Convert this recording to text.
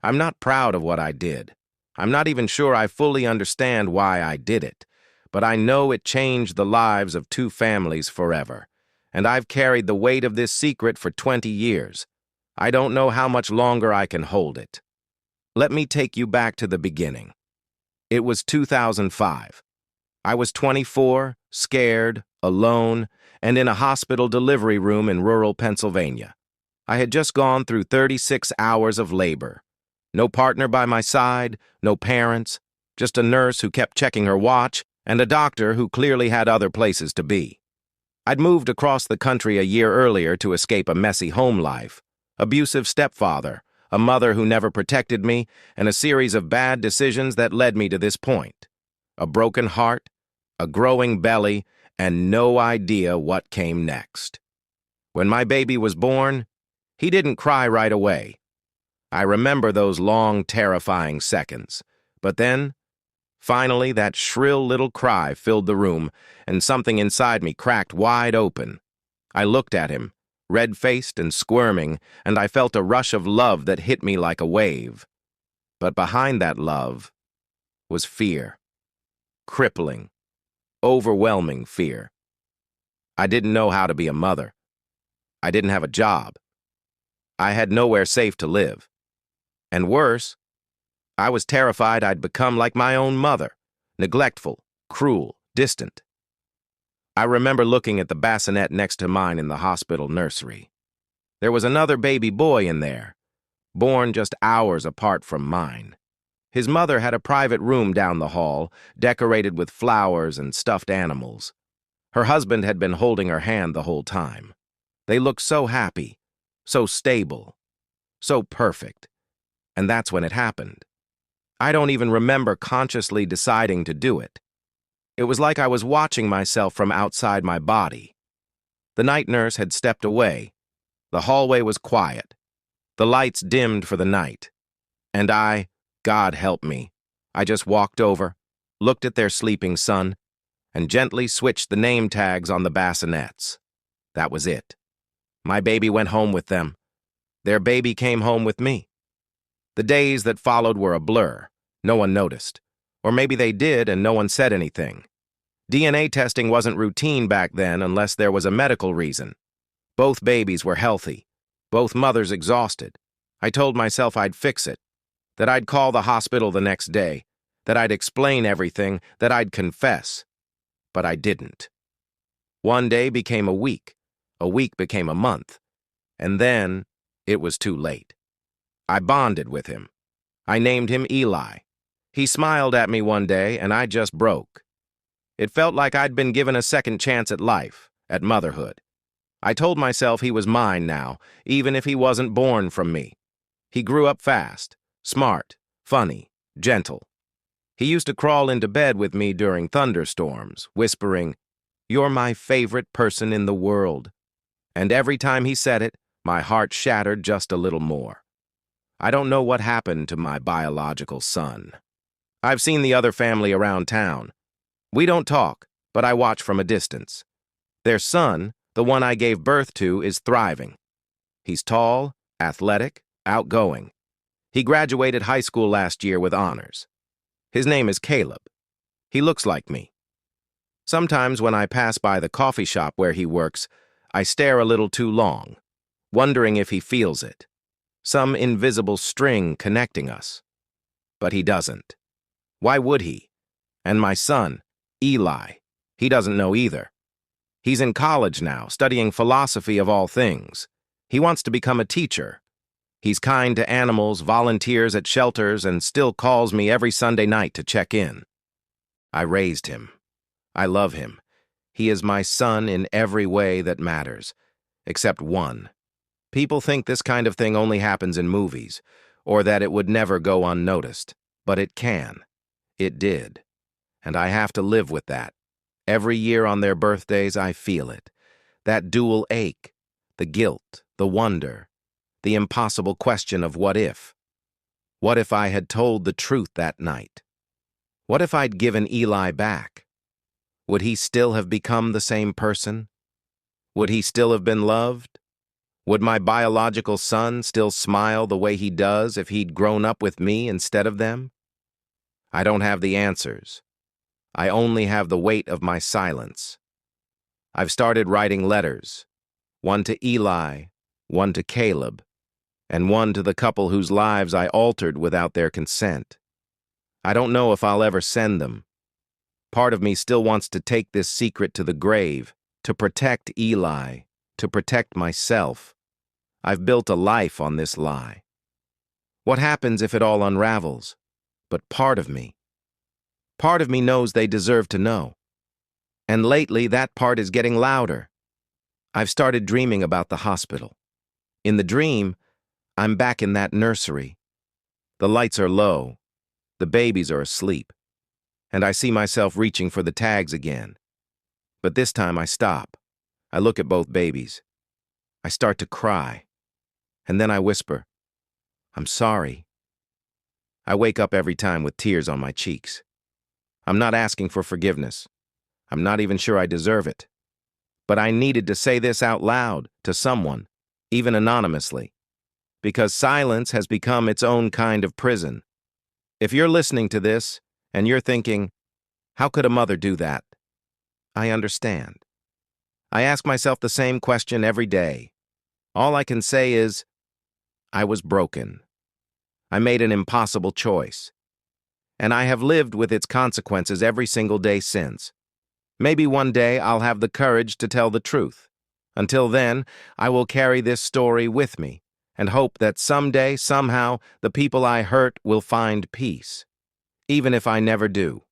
I'm not proud of what I did. I'm not even sure I fully understand why I did it, but I know it changed the lives of two families forever, and I've carried the weight of this secret for 20 years. I don't know how much longer I can hold it. Let me take you back to the beginning. It was 2005. I was 24, scared, alone, and in a hospital delivery room in rural Pennsylvania. I had just gone through 36 hours of labor. No partner by my side, no parents, just a nurse who kept checking her watch, and a doctor who clearly had other places to be. I'd moved across the country a year earlier to escape a messy home life, abusive stepfather, a mother who never protected me, and a series of bad decisions that led me to this point. A broken heart, a growing belly, and no idea what came next. When my baby was born, he didn't cry right away. I remember those long, terrifying seconds. But then, finally, that shrill little cry filled the room, and something inside me cracked wide open. I looked at him, red-faced and squirming, and I felt a rush of love that hit me like a wave. But behind that love was fear. Crippling, overwhelming fear. I didn't know how to be a mother. I didn't have a job. I had nowhere safe to live. And worse, I was terrified I'd become like my own mother, neglectful, cruel, distant. I remember looking at the bassinet next to mine in the hospital nursery. There was another baby boy in there, born just hours apart from mine. His mother had a private room down the hall, decorated with flowers and stuffed animals. Her husband had been holding her hand the whole time. They looked so happy, so stable, so perfect. And that's when it happened. I don't even remember consciously deciding to do it. It was like I was watching myself from outside my body. The night nurse had stepped away. The hallway was quiet. The lights dimmed for the night. And God help me, I just walked over, looked at their sleeping son, and gently switched the name tags on the bassinets. That was it. My baby went home with them. Their baby came home with me. The days that followed were a blur. No one noticed. Or maybe they did and no one said anything. DNA testing wasn't routine back then unless there was a medical reason. Both babies were healthy. Both mothers exhausted. I told myself I'd fix it. That I'd call the hospital the next day. That I'd explain everything. That I'd confess. But I didn't. One day became a week. A week became a month. And then it was too late. I bonded with him. I named him Eli. He smiled at me one day, and I just broke. It felt like I'd been given a second chance at life, at motherhood. I told myself he was mine now, even if he wasn't born from me. He grew up fast, smart, funny, gentle. He used to crawl into bed with me during thunderstorms, whispering, "You're my favorite person in the world." And every time he said it, my heart shattered just a little more. I don't know what happened to my biological son. I've seen the other family around town. We don't talk, but I watch from a distance. Their son, the one I gave birth to, is thriving. He's tall, athletic, outgoing. He graduated high school last year with honors. His name is Caleb. He looks like me. Sometimes when I pass by the coffee shop where he works, I stare a little too long, wondering if he feels it. Some invisible string connecting us. But he doesn't. Why would he? And my son, Eli, he doesn't know either. He's in college now, studying philosophy of all things. He wants to become a teacher. He's kind to animals, volunteers at shelters, and still calls me every Sunday night to check in. I raised him. I love him. He is my son in every way that matters, except one. People think this kind of thing only happens in movies, or that it would never go unnoticed. But it can. It did. And I have to live with that. Every year on their birthdays, I feel it. That dual ache, the guilt, the wonder, the impossible question of what if. What if I had told the truth that night? What if I'd given Eli back? Would he still have become the same person? Would he still have been loved? Would my biological son still smile the way he does if he'd grown up with me instead of them? I don't have the answers. I only have the weight of my silence. I've started writing letters, one to Eli, one to Caleb, and one to the couple whose lives I altered without their consent. I don't know if I'll ever send them. Part of me still wants to take this secret to the grave, to protect Eli, to protect myself. I've built a life on this lie. What happens if it all unravels? But part of me knows they deserve to know. And lately, that part is getting louder. I've started dreaming about the hospital. In the dream, I'm back in that nursery. The lights are low. The babies are asleep. And I see myself reaching for the tags again. But this time I stop. I look at both babies. I start to cry. And then I whisper, "I'm sorry." I wake up every time with tears on my cheeks. I'm not asking for forgiveness. I'm not even sure I deserve it. But I needed to say this out loud to someone, even anonymously, because silence has become its own kind of prison. If you're listening to this and you're thinking, how could a mother do that? I understand. I ask myself the same question every day. All I can say is, I was broken. I made an impossible choice. And I have lived with its consequences every single day since. Maybe one day I'll have the courage to tell the truth. Until then, I will carry this story with me and hope that someday, somehow, the people I hurt will find peace. Even if I never do.